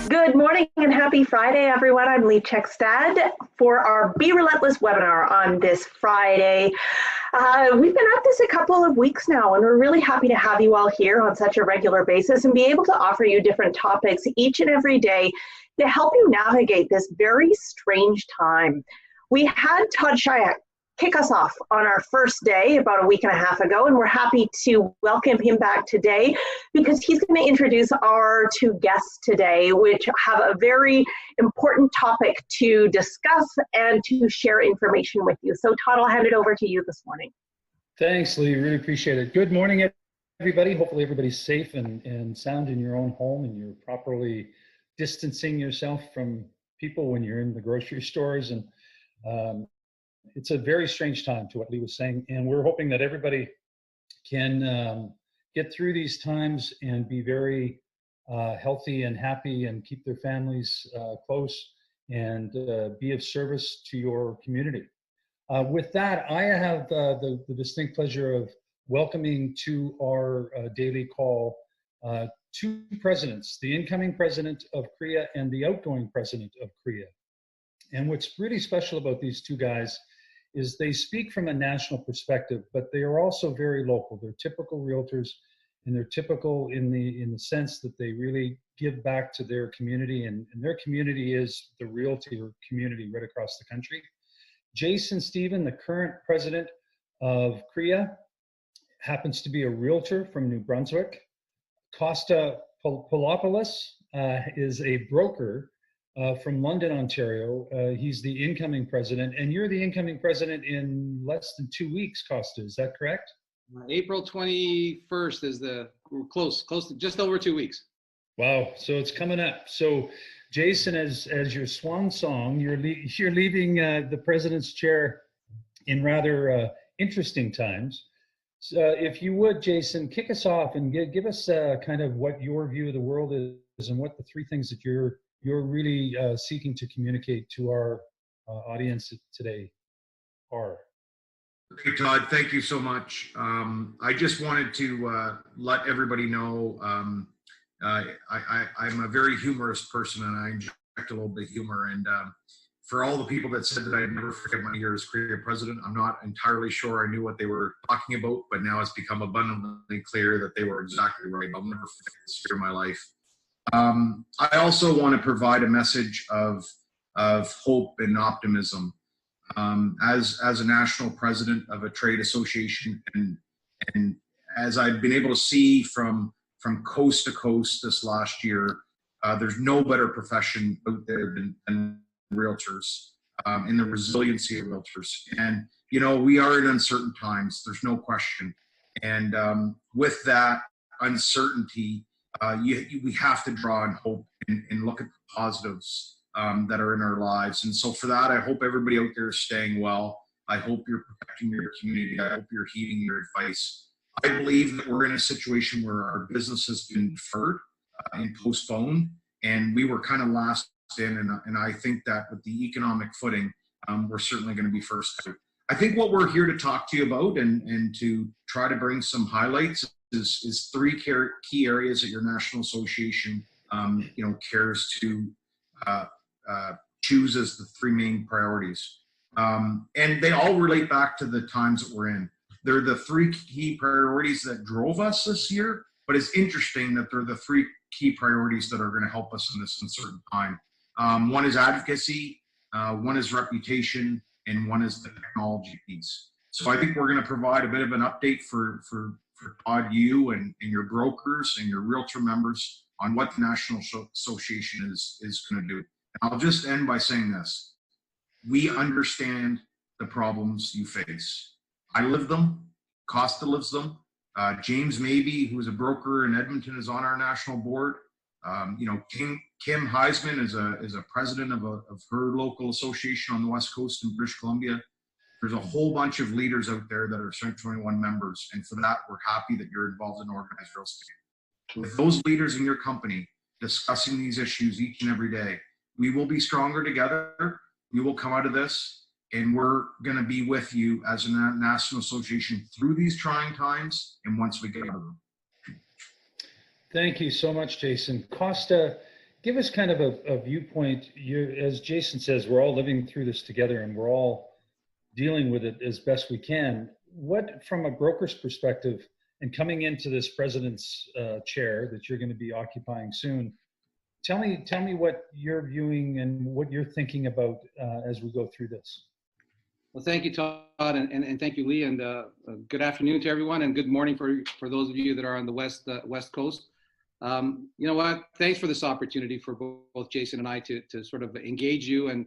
Good morning and happy Friday, everyone. I'm Lee Checkstad for our Be Relentless webinar on this Friday. We've been at this a couple of weeks now, and we're really happy to have you all here on such a regular basis and be able to offer you different topics each and every day to help you navigate this very strange time. We had Todd Shayak kick us off on our first day about a week and a half ago, and we're happy to welcome him back today because he's going to introduce our two guests today, which have a very important topic to discuss and to share information with you. So Todd, I'll hand it over to you this morning. Thanks, Lee. Really appreciate it. Good morning, everybody. Hopefully everybody's safe and sound in your own home, and you're properly distancing yourself from people when you're in the grocery stores. And it's a very strange time, to what Lee was saying, and we're hoping that everybody can get through these times and be very healthy and happy and keep their families close and be of service to your community. With that, I have the distinct pleasure of welcoming to our daily call two presidents, the incoming president of CREA and the outgoing president of CREA. And what's really special about these two guys is they speak from a national perspective, but they are also very local. They're typical realtors, and they're typical in the sense that they really give back to their community, and their community is the realtor community right across the country. Jason Stephen, the current president of CREA, happens to be a realtor from New Brunswick. Costa Poulopoulos is a broker from London, Ontario. He's the incoming president, and you're the incoming president in less than 2 weeks, Costa. Is that correct? April 21st is we're close to just over 2 weeks. Wow, so it's coming up. So Jason, as your swan song, you're leaving the president's chair in rather interesting times. So if you would, Jason, kick us off and give us kind of what your view of the world is and what the three things that you're really seeking to communicate to our audience today are. Great, Todd. Thank you so much. I just wanted to let everybody know I'm a very humorous person, and I inject a little bit of humor. And for all the people that said that I'd never forget my year as CREA president, I'm not entirely sure I knew what they were talking about, but now it's become abundantly clear that they were exactly right. I'll never forget this year of my life. I also want to provide a message of hope and optimism. As a national president of a trade association, and as I've been able to see from coast to coast this last year, there's no better profession out there than realtors, and the resiliency of realtors. And you know, we are in uncertain times. There's no question. And with that uncertainty, we have to draw on hope and look at the positives that are in our lives. And so for that, I hope everybody out there is staying well. I hope you're protecting your community. I hope you're heeding your advice. I believe that we're in a situation where our business has been deferred and postponed, and we were kind of last in, and I think that with the economic footing, we're certainly going to be first out. I think what we're here to talk to you about and to try to bring some highlights is three key areas that your national association cares to choose as the three main priorities, and they all relate back to the times that we're in. They're the three key priorities that drove us this year, but it's interesting that they're the three key priorities that are going to help us in this uncertain time. One is advocacy, one is reputation, and one is the technology piece. So I think we're going to provide a bit of an update for Todd, you and your brokers and your realtor members on what the National Association is going to do. And I'll just end by saying this. We understand the problems you face. I live them. Costa lives them. James Mabey, who's a broker in Edmonton, is on our national board. Kim Heisman is a president of her local association on the West Coast in British Columbia. There's a whole bunch of leaders out there that are Central 21 members, and for that, we're happy that you're involved in organized real estate. With those leaders in your company discussing these issues each and every day, we will be stronger together. We will come out of this, and we're going to be with you as a national association through these trying times and once we get out of them. Thank you so much, Jason. Costa, give us kind of a viewpoint. As Jason says, we're all living through this together and we're all dealing with it as best we can. What, from a broker's perspective, and coming into this president's chair that you're going to be occupying soon, tell me what you're viewing and what you're thinking about as we go through this. Well, thank you, Todd, and thank you, Lee, and good afternoon to everyone, and good morning for those of you that are on the West Coast. You know what? Thanks for this opportunity for both Jason and I to sort of engage you and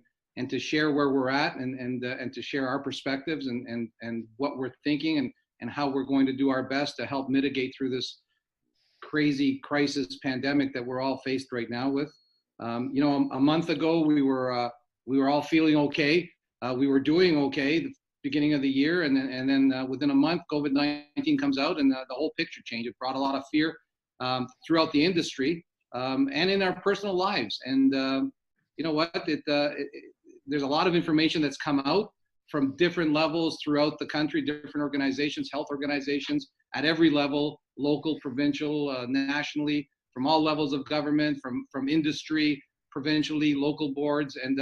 to share where we're at and to share our perspectives and what we're thinking and how we're going to do our best to help mitigate through this crazy crisis pandemic that we're all faced right now with. You know, a month ago we were all feeling okay. We were doing okay the beginning of the year, and then within a month, COVID-19 comes out, and the whole picture changed. It brought a lot of fear throughout the industry and in our personal lives. And you know what? There's a lot of information that's come out from different levels throughout the country, different organizations, health organizations at every level, local, provincial, nationally, from all levels of government, from industry, provincially, local boards, and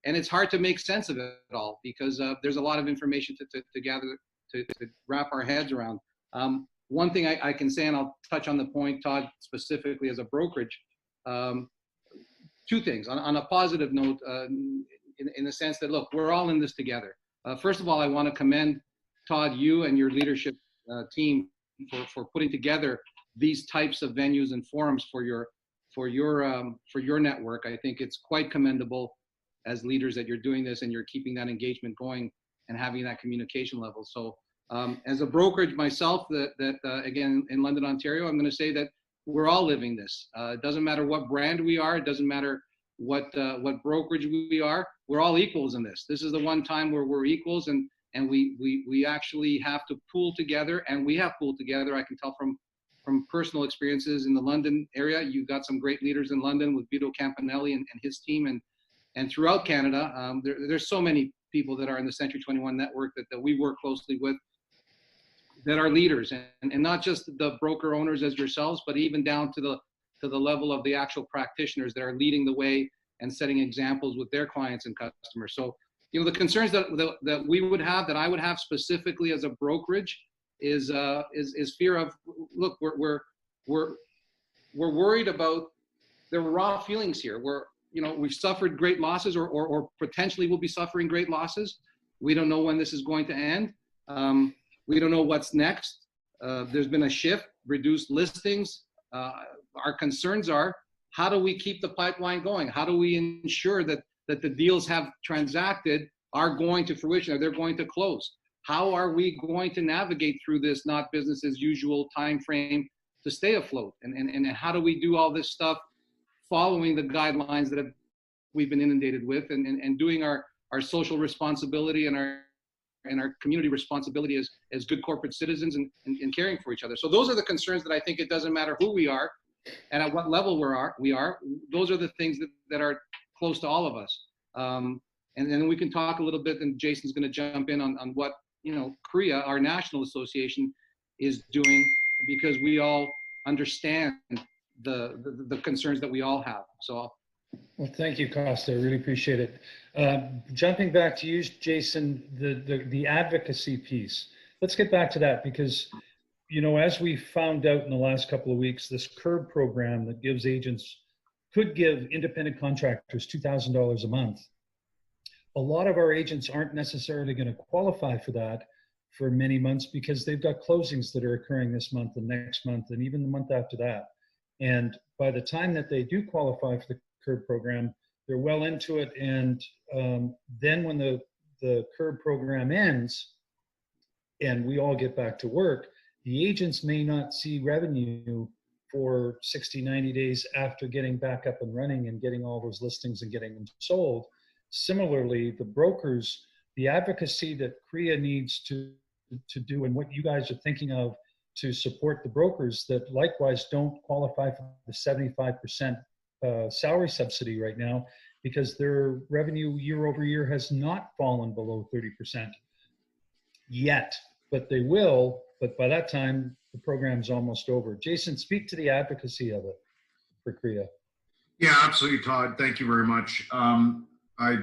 it's hard to make sense of it all because there's a lot of information to gather, to wrap our heads around. One thing I can say, and I'll touch on the point, Todd, specifically as a brokerage, two things. On a positive note, in the sense that, look, we're all in this together. First of all, I want to commend, Todd, you and your leadership team for putting together these types of venues and forums for your network. I think it's quite commendable as leaders that you're doing this and you're keeping that engagement going and having that communication level. So as a brokerage myself, again, in London, Ontario, I'm going to say that we're all living this. It doesn't matter what brand we are. It doesn't matter what brokerage we are. We're all equals in this. This is the one time where we're equals, and we actually have to pool together, and we have pooled together. I can tell from personal experiences in the London area. You've got some great leaders in London with Vito Campanelli and his team, and throughout Canada. There's so many people that are in the Century 21 network that we work closely with that are leaders, and not just the broker owners as yourselves, but even down to the level of the actual practitioners that are leading the way and setting examples with their clients and customers. So, you know, the concerns that we would have, that I would have specifically as a brokerage, is fear of, look, we're worried about the raw feelings here. We've suffered great losses, or potentially will be suffering great losses. We don't know when this is going to end. We don't know what's next. There's been a shift, reduced listings. Our concerns are, how do we keep the pipeline going? How do we ensure that the deals have transacted are going to fruition, or they're going to close? How are we going to navigate through this not business as usual time frame to stay afloat? And how do we do all this stuff following the guidelines that we've been inundated with, and doing our social responsibility and our community responsibility as good corporate citizens and caring for each other? So those are the concerns that I think it doesn't matter who we are and at what level we are. Those are the things that are close to all of us. And then we can talk a little bit, and Jason's going to jump in on what, CREA, our national association, is doing, because we all understand the concerns that we all have. So well, thank you, Costa. I really appreciate it. Jumping back to you, Jason, the advocacy piece. Let's get back to that, because, as we found out in the last couple of weeks, this CURB program that could give independent contractors $2,000 a month. A lot of our agents aren't necessarily going to qualify for that for many months, because they've got closings that are occurring this month and next month and even the month after that. And by the time that they do qualify for the CURB program, they're well into it. And then when the CURB program ends and we all get back to work, the agents may not see revenue for 60, 90 days after getting back up and running and getting all those listings and getting them sold. Similarly, the brokers, the advocacy that CREA needs to do, and what you guys are thinking of to support the brokers that likewise don't qualify for the 75% salary subsidy right now, because their revenue year over year has not fallen below 30% yet, but they will. But by that time, the program's almost over. Jason, speak to the advocacy of it for CREA. Yeah, absolutely, Todd. Thank you very much. I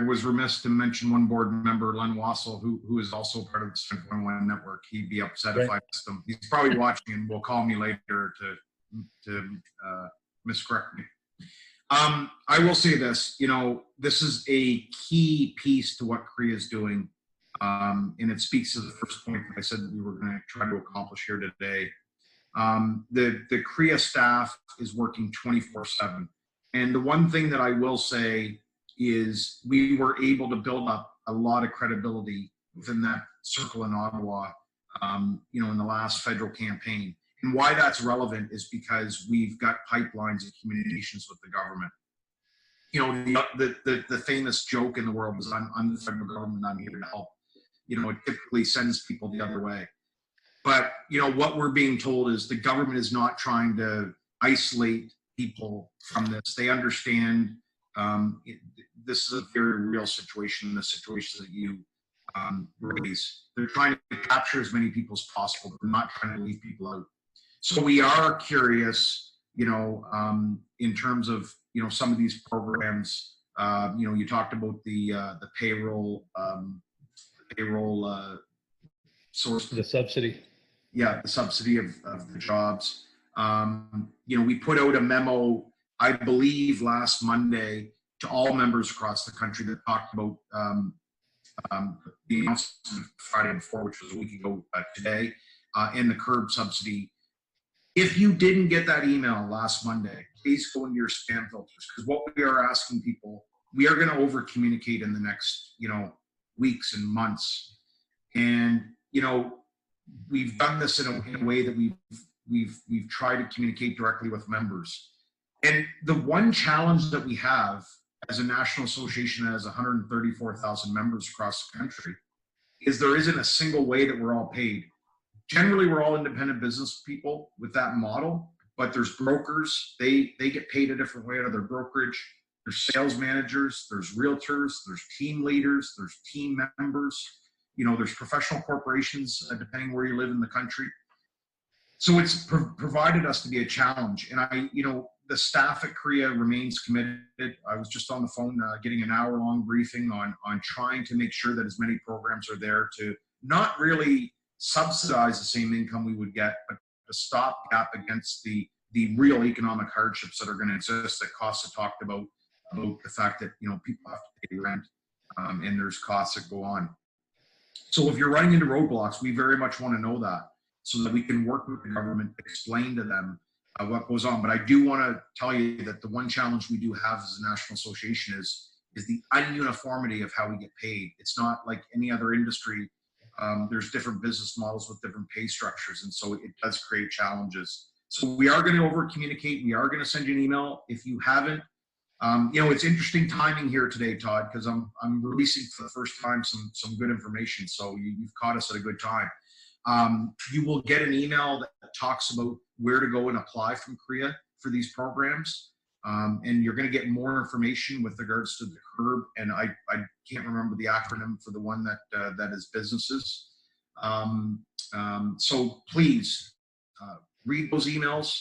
was remiss to mention one board member, Len Wassel, who is also part of the 7.1 network. He'd be upset if I missed him. He's probably watching and will call me later to miscorrect me. I will say this, this is a key piece to what CREA is doing. And it speaks to the first point that I said that we were going to try to accomplish here today. The CREA staff is working 24/7. And the one thing that I will say is we were able to build up a lot of credibility within that circle in Ottawa, in the last federal campaign. And why that's relevant is because we've got pipelines of communications with the government. The famous joke in the world is I'm the federal government, I'm here to help. It typically sends people the other way. But, what we're being told is the government is not trying to isolate people from this. They understand this is a very real situation, the situations that you raise. They're trying to capture as many people as possible. They're not trying to leave people out. So we are curious, in terms of, some of these programs. You talked about the payroll source. The subsidy. Yeah, the subsidy of the jobs. We put out a memo, I believe, last Monday to all members across the country that talked about the announcement Friday before, which was a week ago today, and the CURB subsidy. If you didn't get that email last Monday, please go into your spam filters, because what we are asking people, we are going to over communicate in the next, weeks and months. And, we've done this in a way that we've tried to communicate directly with members. And the one challenge that we have as a national association that has 134,000 members across the country is there isn't a single way that we're all paid. Generally, we're all independent business people with that model, but there's brokers, they get paid a different way out of their brokerage. There's sales managers, there's realtors, there's team leaders, there's team members. There's professional corporations, depending where you live in the country. So it's provided us to be a challenge. And the staff at CREA remains committed. I was just on the phone getting an hour-long briefing on trying to make sure that as many programs are there to not really subsidize the same income we would get, but to stop gap against the real economic hardships that are going to exist that Costa talked about the fact that, people have to pay rent and there's costs that go on. So if you're running into roadblocks, we very much want to know that so that we can work with the government, explain to them what goes on. But I do want to tell you that the one challenge we do have as a national association is the ununiformity of how we get paid. It's not like any other industry. There's different business models with different pay structures, and so it does create challenges. So we are going to over communicate. We are going to send you an email. If you haven't, it's interesting timing here today, Todd, because I'm releasing for the first time some good information. So you've caught us at a good time. You will get an email that talks about where to go and apply from CREA for these programs. And you're going to get more information with regards to the CURB. And I can't remember the acronym for the one that is businesses. So please read those emails.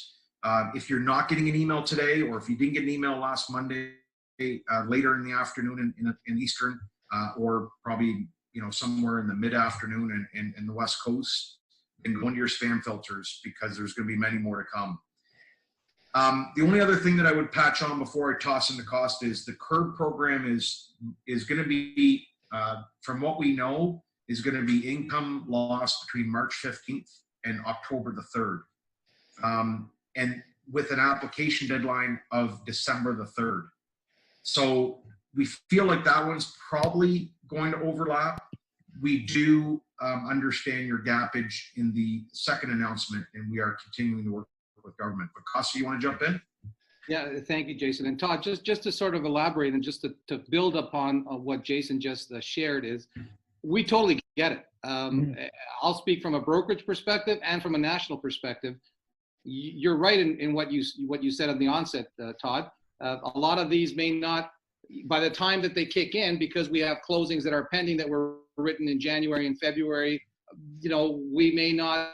If you're not getting an email today, or if you didn't get an email last Monday, later in the afternoon in Eastern, or probably somewhere in the mid-afternoon in the West Coast, and go into your spam filters, because there's going to be many more to come. The only other thing that I would patch on before I toss into Costa is the CURB program is going to be, from what we know, is going to be income loss between March 15th and October the 3rd. And with an application deadline of December the 3rd. So we feel like that one's probably going to overlap. We do understand your gappage in the second announcement, and we are continuing to work with government. But Costa, you want to jump in? Yeah, thank you, Jason. And Todd, just to sort of elaborate and just to build upon what Jason just shared is, we totally get it. I'll speak from a brokerage perspective and from a national perspective. You're right in what you said at the onset, Todd. A lot of these may not, by the time that they kick in, because we have closings that are pending that were written in January and February, we may not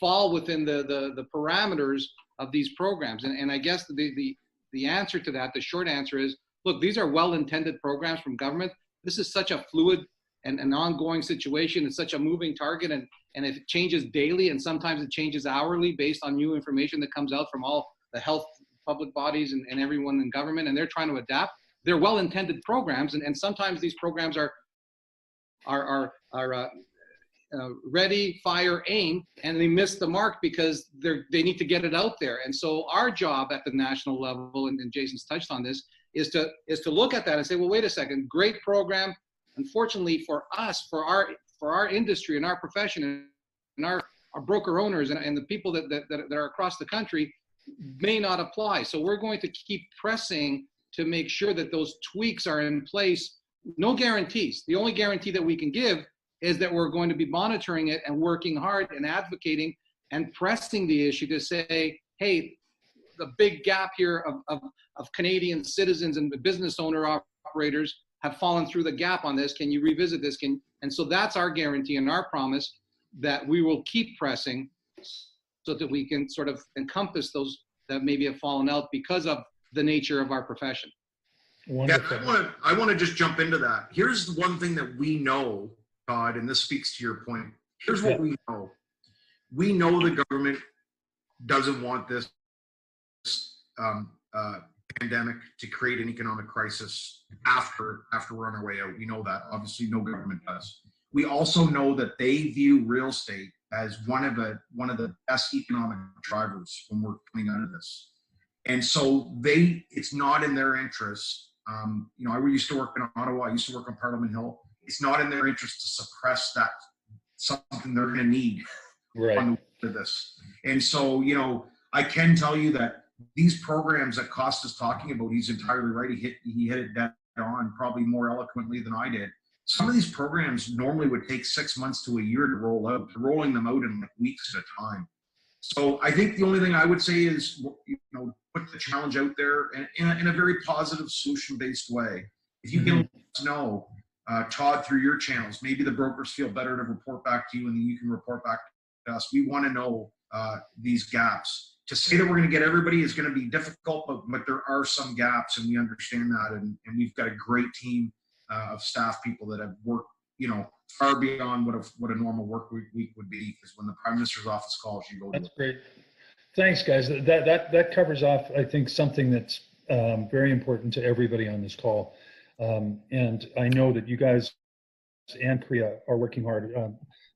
fall within the parameters of these programs. And I guess the answer to that, the short answer is, look, these are well-intended programs from government. This is such a fluid and an ongoing situation. It's such a moving target, and it changes daily, and sometimes it changes hourly based on new information that comes out from all the health public bodies and everyone in government, and they're trying to adapt. They're well-intended programs, and sometimes these programs are ready, fire, aim, and they miss the mark because they need to get it out there. And so our job at the national level, and Jason's touched on this, is to look at that and say, well, wait a second, great program. Unfortunately for us, for our industry and our profession and our broker owners and the people that are across the country may not apply. So we're going to keep pressing to make sure that those tweaks are in place. No guarantees. The only guarantee that we can give is that we're going to be monitoring it and working hard and advocating and pressing the issue to say, hey, the big gap here of Canadian citizens and the business owner operators have fallen through the gap on this. Can you revisit this? And so that's our guarantee and our promise that we will keep pressing so that we can sort of encompass those that maybe have fallen out because of the nature of our profession. Wonderful. Yeah, I want to just jump into that. Here's the one thing that we know, Todd, and this speaks to your point. Here's what we know. We know the government doesn't want this pandemic to create an economic crisis after we're on our way out. We know that. Obviously, no government does. We also know that they view real estate as one of the best economic drivers when we're coming out of this. And so it's not in their interest. I used to work in Ottawa. I used to work on Parliament Hill. It's not in their interest to suppress that, something they're going to need on the way to this. And so, I can tell you that these programs that Costa's talking about, he's entirely right. He hit it dead on, probably more eloquently than I did. Some of these programs normally would take 6 months to a year to roll out. They're rolling them out in like weeks at a time. So I think the only thing I would say is, put the challenge out there in a very positive, solution-based way. If you can let us know, Todd, through your channels, maybe the brokers feel better to report back to you, and then you can report back to us. We want to know these gaps. To say that we're going to get everybody is going to be difficult, but there are some gaps, and we understand that, and we've got a great team of staff people that have worked, far beyond what a normal work week would be. Because when the Prime Minister's office calls, you go. That's great. Thanks, guys. That covers off, I think, something that's very important to everybody on this call. And I know that you guys and CREA are working hard.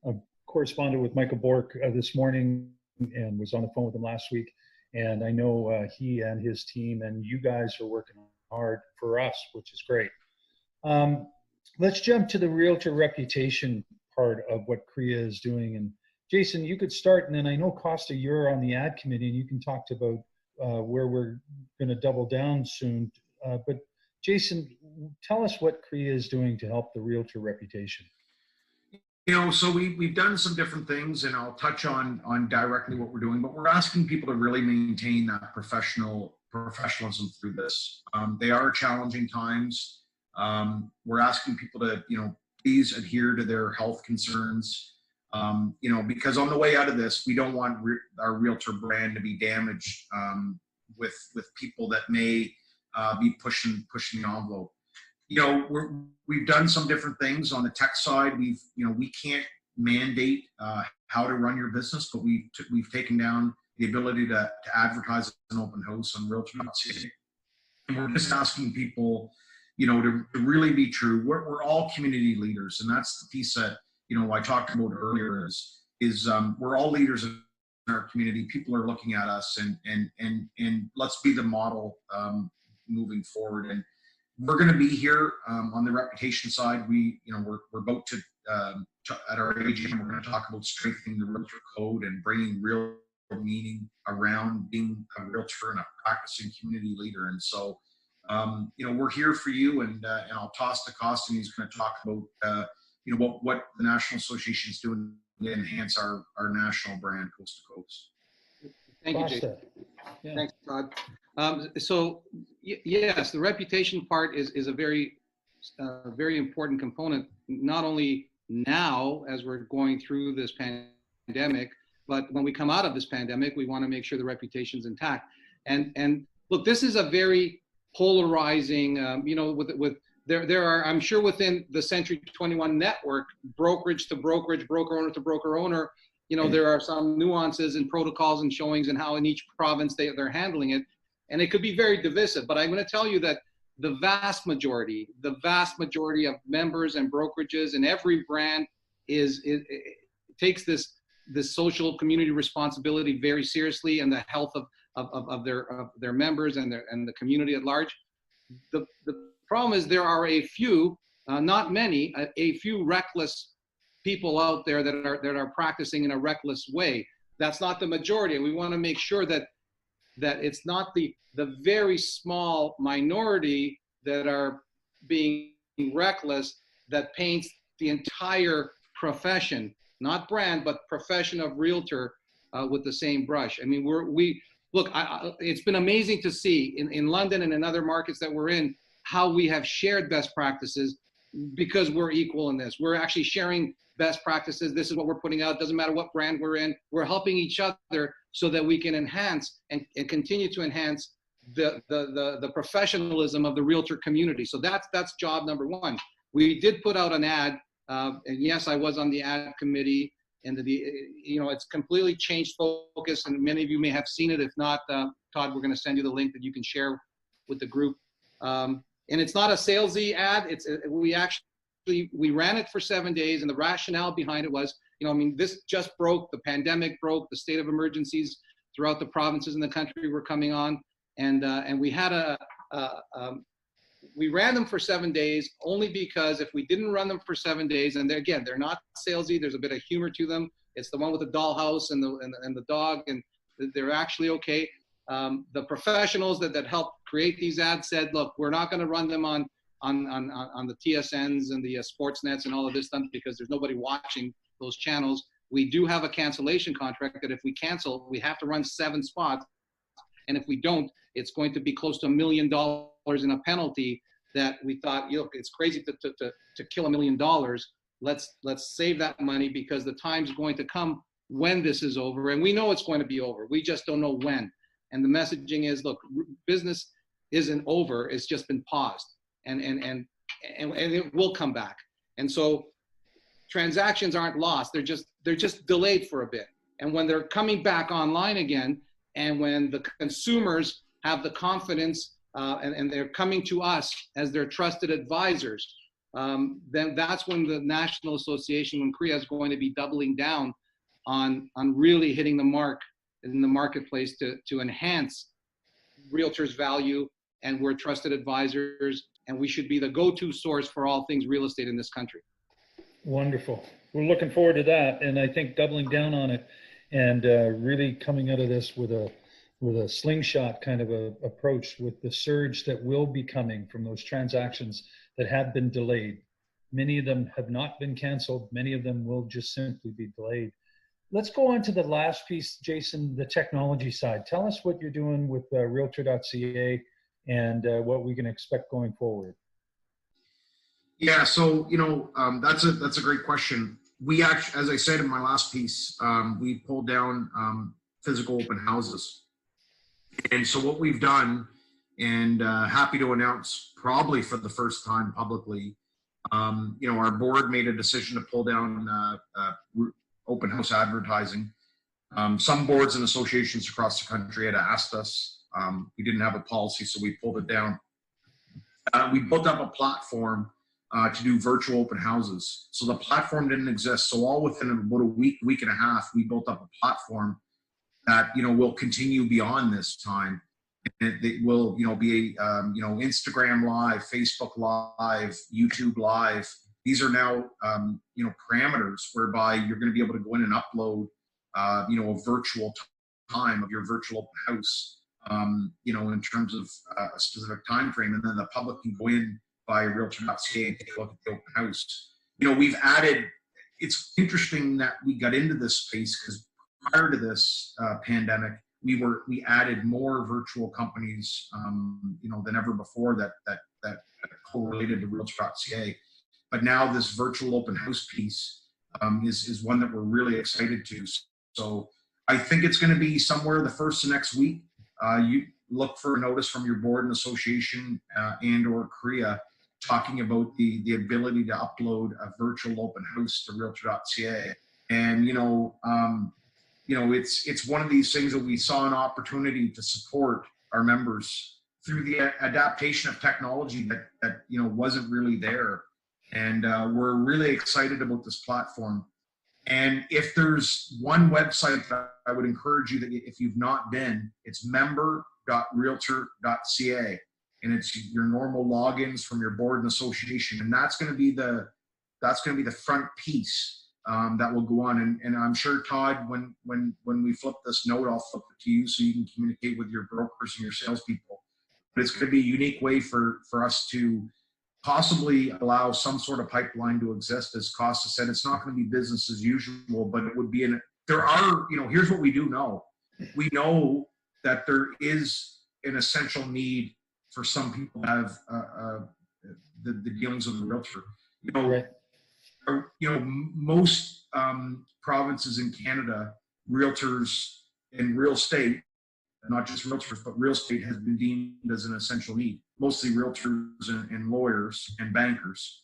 I corresponded with Michael Bork this morning and was on the phone with him last week. And I know he and his team and you guys are working hard for us, which is great. Let's jump to the realtor reputation part of what CREA is doing. And Jason, you could start, and then I know, Costa, you're on the ad committee, and you can talk about where we're going to double down soon. But Jason, tell us what CREA is doing to help the realtor reputation. So we've done some different things, and I'll touch on directly what we're doing, but we're asking people to really maintain that professionalism through this. They are challenging times. We're asking people to, please adhere to their health concerns. Because on the way out of this, we don't want our realtor brand to be damaged with people that may be pushing the envelope. We've done some different things on the tech side. We can't mandate how to run your business, but we've taken down the ability to advertise an open house on realtor.ca. And we're just asking people, to really be true. We're all community leaders, and that's the piece that I talked about earlier. Is we're all leaders in our community. People are looking at us, and let's be the model moving forward. And we're going to be here on the reputation side. We're about to at our AGM, we're going to talk about strengthening the realtor code and bringing real meaning around being a realtor and a practicing community leader. And so, we're here for you, and I'll toss to Costa, and he's going to talk about what the National Association is doing to enhance our national brand coast to coast. Thank you, Jason. Yeah. Thanks, Todd. So yes, the reputation part is a very important component, not only now as we're going through this pandemic, But when we come out of this pandemic, we want to make sure the reputation's intact. And look, this is a very polarizing, there are, I'm sure within the Century 21 network, brokerage to brokerage, broker owner to broker owner, there are some nuances and protocols and showings and how in each province they're handling it. And it could be very divisive, but I'm going to tell you that the vast majority of members and brokerages and every brand it takes this social community responsibility very seriously, and the health of their members and the community at large. The problem is there are a few, not many, a few reckless people out there that are practicing in a reckless way. That's not the majority, and we want to make sure that it's not the very small minority that are being reckless that paints the entire profession, not brand, but profession of realtor with the same brush. I mean, it's been amazing to see in London and in other markets that we're in, how we have shared best practices because we're equal in this. We're actually sharing best practices. This is what we're putting out. Doesn't matter what brand we're in. We're helping each other so that we can enhance and continue to enhance the professionalism of the realtor community. So that's job number one. We did put out an ad, and yes, I was on the ad committee, and it's completely changed focus, and many of you may have seen it. If not, Todd, we're going to send you the link that you can share with the group. And it's not a salesy ad. We ran it for 7 days, and the rationale behind it was, this just broke, the pandemic broke, the state of emergencies throughout the provinces in the country were coming on, and we had we ran them for 7 days only because if we didn't run them for 7 days, and they're not salesy, there's a bit of humor to them. It's the one with the dollhouse and the dog, and they're actually okay. The professionals that helped create these ads said, look, we're not going to run them on the TSNs and the sports nets and all of this stuff because there's nobody watching those channels. We do have a cancellation contract that if we cancel, we have to run 7 spots. And if we don't, it's going to be close to $1 million in a penalty that we thought, it's crazy to kill $1 million. Let's save that money because the time's going to come when this is over. And we know it's going to be over. We just don't know when. And the messaging is, look, business isn't over. It's just been paused. And it will come back. And so transactions aren't lost. They're just delayed for a bit. And when they're coming back online again, and when the consumers have the confidence and they're coming to us as their trusted advisors, then that's when the National Association, when CREA, is going to be doubling down on really hitting the mark in the marketplace to enhance realtors' value. And we're trusted advisors, and we should be the go-to source for all things real estate in this country. Wonderful. We're looking forward to that, and I think doubling down on it and really coming out of this with a slingshot kind of a approach with the surge that will be coming from those transactions that have been delayed. Many of them have not been canceled. Many of them will just simply be delayed. Let's go on to the last piece, Jason, the technology side. Tell us what you're doing with Realtor.ca and what we can expect going forward. Yeah, so that's a great question. We actually, as I said in my last piece, we pulled down physical open houses, and so what we've done, and happy to announce, probably for the first time publicly, our board made a decision to pull down open house advertising. Some boards and associations across the country had asked us. We didn't have a policy, so we pulled it down. We built up a platform to do virtual open houses. So the platform didn't exist. So all within about a week and a half, we built up a platform that, will continue beyond this time. And it will, be, Instagram Live, Facebook Live, YouTube Live. These are now, parameters whereby you're going to be able to go in and upload, a virtual time of your virtual open house, in terms of a specific time frame, and then the public can go in by Realtor.ca and take a look at the open house. We've added. It's interesting that we got into this space because prior to this pandemic, we added more virtual companies, than ever before that correlated to Realtor.ca. But now this virtual open house piece is one that we're really excited to. So, I think it's going to be somewhere the first of next week. You look for a notice from your board and association and or CREA talking about the ability to upload a virtual open house to realtor.ca. And, it's one of these things that we saw an opportunity to support our members through the adaptation of technology that wasn't really there. And we're really excited about this platform. And if there's one website that I would encourage you, that if you've not been, it's member.realtor.ca, and it's your normal logins from your board and association, and that's going to be the front piece that will go on. And I'm sure, Todd, when we flip this note, I'll flip it to you so you can communicate with your brokers and your salespeople. But it's going to be a unique way for us to possibly allow some sort of pipeline to exist. As Costa said, it's not going to be business as usual, but it would be here's what we do know. We know that there is an essential need for some people to have the dealings with the realtor. Right. Most provinces in Canada, realtors in real estate, not just realtors, but real estate has been deemed as an essential need. Mostly realtors and lawyers and bankers.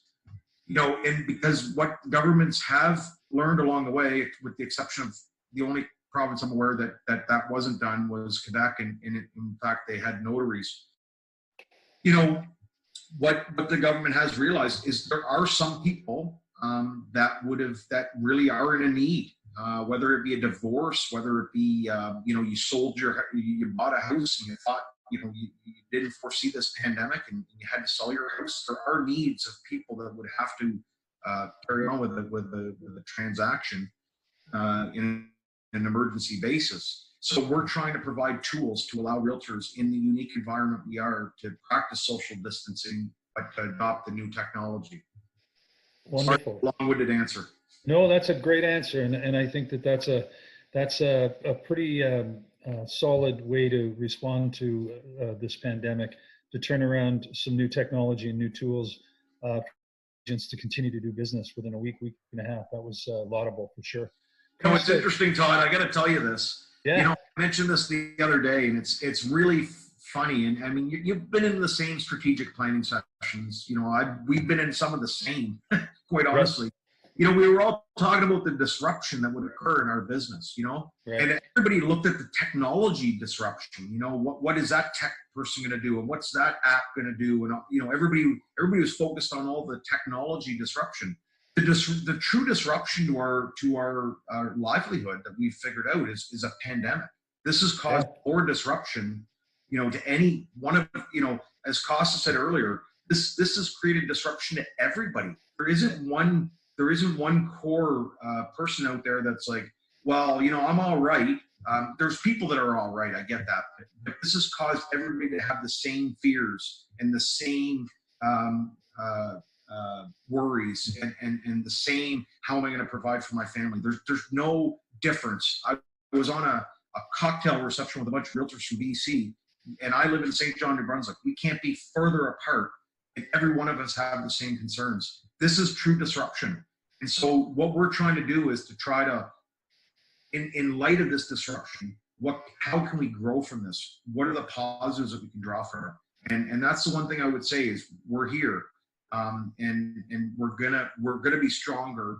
And because what governments have learned along the way, with the exception of the only province I'm aware that wasn't done was Quebec, and in fact they had notaries. What the government has realized is there are some people that really are in a need. Whether it be a divorce, whether it be, you bought a house and you thought, you didn't foresee this pandemic and you had to sell your house. There are needs of people that would have to carry on with the transaction in an emergency basis. So we're trying to provide tools to allow realtors in the unique environment we are to practice social distancing, but to adopt the new technology. Wonderful. Sorry, long-winded answer. No, that's a great answer, and I think that's a pretty solid way to respond to this pandemic, to turn around some new technology and new tools for agents to continue to do business within a week and a half. That was laudable for sure. It's interesting, Todd. I got to tell you this. Yeah. I mentioned this the other day, and it's really funny. And I mean, you've been in the same strategic planning sessions. We've been in some of the same, quite honestly. Right. We were all talking about the disruption that would occur in our business, Right. And everybody looked at the technology disruption. What is that tech person going to do? And what's that app going to do? And, everybody was focused on all the technology disruption. The true disruption to our livelihood that we've figured out is a pandemic. This has caused more disruption, to any one of, as Costa said earlier, this has created disruption to everybody. There isn't one core person out there that's like, well, I'm all right. There's people that are all right. I get that. But this has caused everybody to have the same fears and the same worries and the same, how am I going to provide for my family? There's no difference. I was on a cocktail reception with a bunch of realtors from BC, and I live in St. John, New Brunswick. We can't be further apart, and every one of us have the same concerns. This is true disruption. And so what we're trying to do is to try to, in light of this disruption, how can we grow from this? What are the positives that we can draw from it? And that's the one thing I would say is we're here, and we're gonna be stronger.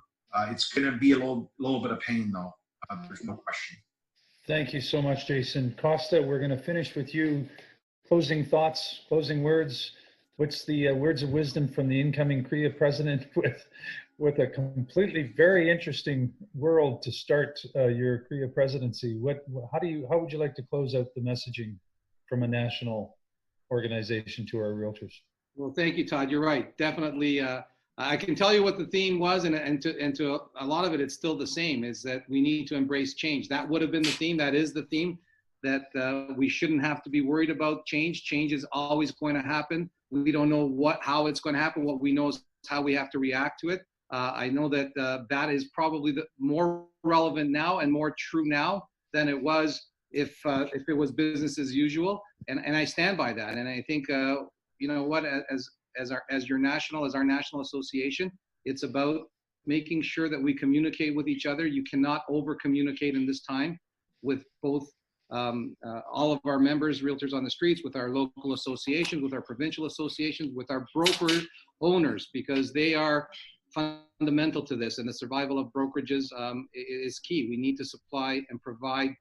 It's gonna be a little bit of pain though. There's no question. Thank you so much, Jason. Costa, we're going to finish with you. Closing thoughts, closing words. What's the words of wisdom from the incoming CREA president with a completely very interesting world to start your CREA presidency? How would you like to close out the messaging from a national organization to our realtors? Well, thank you, Todd. You're right. Definitely. I can tell you what the theme was, and to a lot of it, it's still the same, is that we need to embrace change. That would have been the theme. That is the theme, that we shouldn't have to be worried about change. Change is always going to happen. We don't know how it's going to happen. What we know is how we have to react to it. I know that that is probably more relevant now and more true now than it was if it was business as usual. And I stand by that. And I think, as our national association, it's about making sure that we communicate with each other. You cannot over communicate in this time. with both all of our members, realtors on the streets, with our local associations, with our provincial associations, with our broker owners, because they are fundamental to this, and the survival of brokerages is key. We need to supply and provide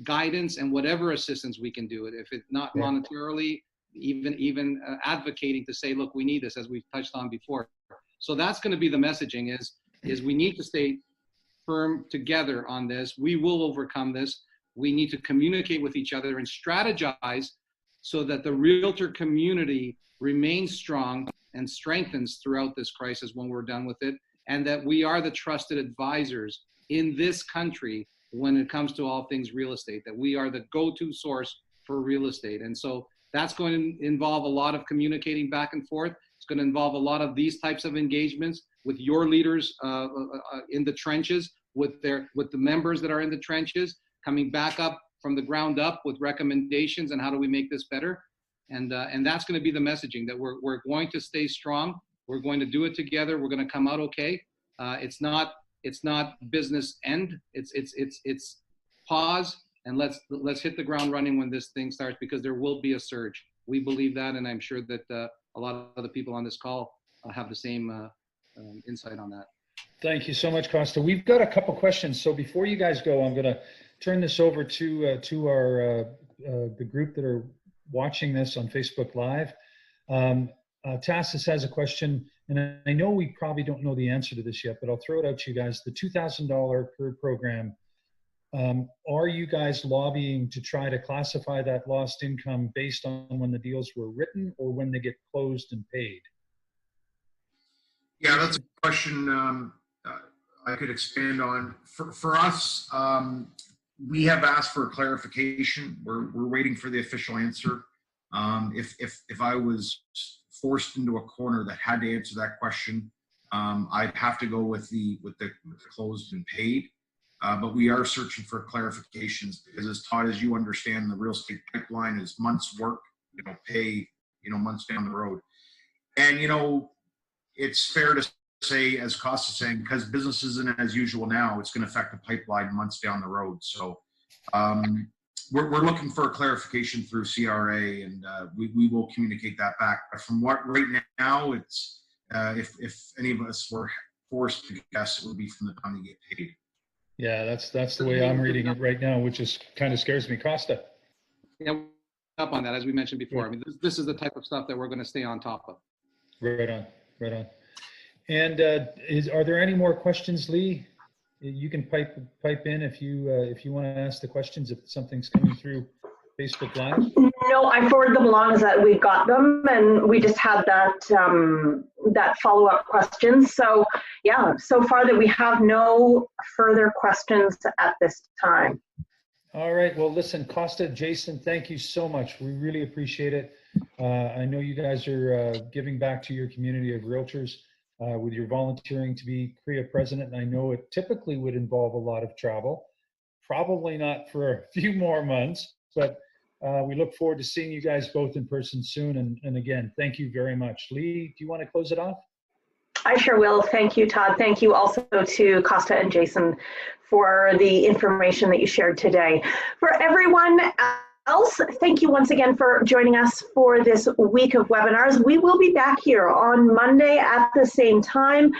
guidance and whatever assistance we can do it. If it's not monetarily, even advocating to say, look, we need this, as we've touched on before. So that's going to be the messaging: is we need to stay firm together on this. We will overcome this. We need to communicate with each other and strategize so that the realtor community remains strong and strengthens throughout this crisis when we're done with it, and that we are the trusted advisors in this country when it comes to all things real estate, that we are the go-to source for real estate. And so that's going to involve a lot of communicating back and forth. It's going to involve a lot of these types of engagements with your leaders in the trenches, with the members that are in the trenches, coming back up from the ground up with recommendations and how do we make this better. And that's going to be the messaging, that we're going to stay strong. We're going to do it together. We're going to come out okay. It's not business end. It's pause, and let's hit the ground running when this thing starts, because there will be a surge. We believe that, and I'm sure that a lot of the people on this call have the same insight on that. Thank you so much, Costa. We've got a couple questions. So before you guys go, I'm going to turn this over to our the group that are watching this on Facebook Live. Tassis has a question, and I know we probably don't know the answer to this yet, but I'll throw it out to you guys. The $2,000 per program, are you guys lobbying to try to classify that lost income based on when the deals were written or when they get closed and paid? Yeah, that's a question I could expand on. For us, we have asked for a clarification. We're waiting for the official answer. If I was forced into a corner that had to answer that question, I'd have to go with the closed and paid. But we are searching for clarifications, because as Todd, as you understand, the real estate pipeline is months work, pay, months down the road. And, it's fair to say, as Costa's saying, because business isn't as usual now, it's going to affect the pipeline months down the road. So we're looking for a clarification through CRA, and we will communicate that back. But from what right now, it's if any of us were forced to guess, it would be from the time they get paid. Yeah, that's the way I'm reading it right now, which is kind of scares me. Costa. Yeah, up on that, as we mentioned before. I mean, this is the type of stuff that we're going to stay on top of. Right on. And are there any more questions, Lee? You can pipe in if you want to ask the questions, if something's coming through Facebook Live. No, I forwarded them along as that we've got them, and we just had that follow-up question. So yeah, so far that we have no further questions at this time. All right. Well, listen, Costa, Jason, thank you so much. We really appreciate it. I know you guys are giving back to your community of realtors with your volunteering to be CREA president. And I know it typically would involve a lot of travel, probably not for a few more months, but we look forward to seeing you guys both in person soon. And again, thank you very much. Lee, do you want to close it off? I sure will. Thank you, Todd. Thank you also to Costa and Jason for the information that you shared today. For everyone else, thank you once again for joining us for this week of webinars. We will be back here on Monday at the same time.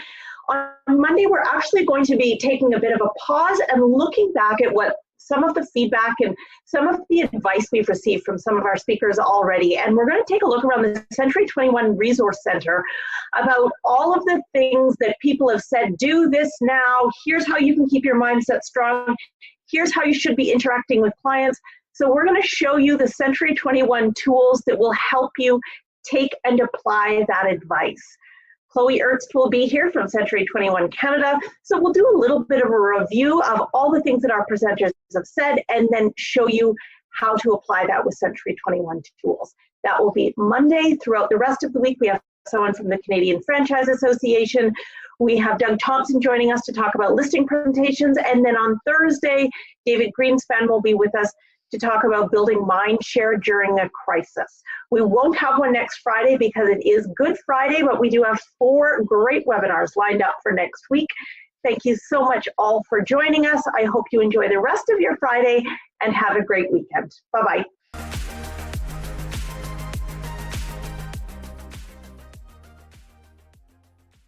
On Monday, we're actually going to be taking a bit of a pause and looking back at what some of the feedback and some of the advice we've received from some of our speakers already. And we're going to take a look around the Century 21 Resource Center about all of the things that people have said, do this now, here's how you can keep your mindset strong, here's how you should be interacting with clients. So we're going to show you the Century 21 tools that will help you take and apply that advice. Chloe Ernst will be here from Century 21 Canada. So we'll do a little bit of a review of all the things that our presenters have said and then show you how to apply that with Century 21 tools. That will be Monday. Throughout the rest of the week, we have someone from the Canadian Franchise Association. We have Doug Thompson joining us to talk about listing presentations. And then on Thursday, David Greenspan will be with us to talk about building mind share during a crisis. We won't have one next Friday because it is Good Friday, but we do have 4 great webinars lined up for next week. Thank you so much all for joining us. I hope you enjoy the rest of your Friday, and have a great weekend. Bye-bye.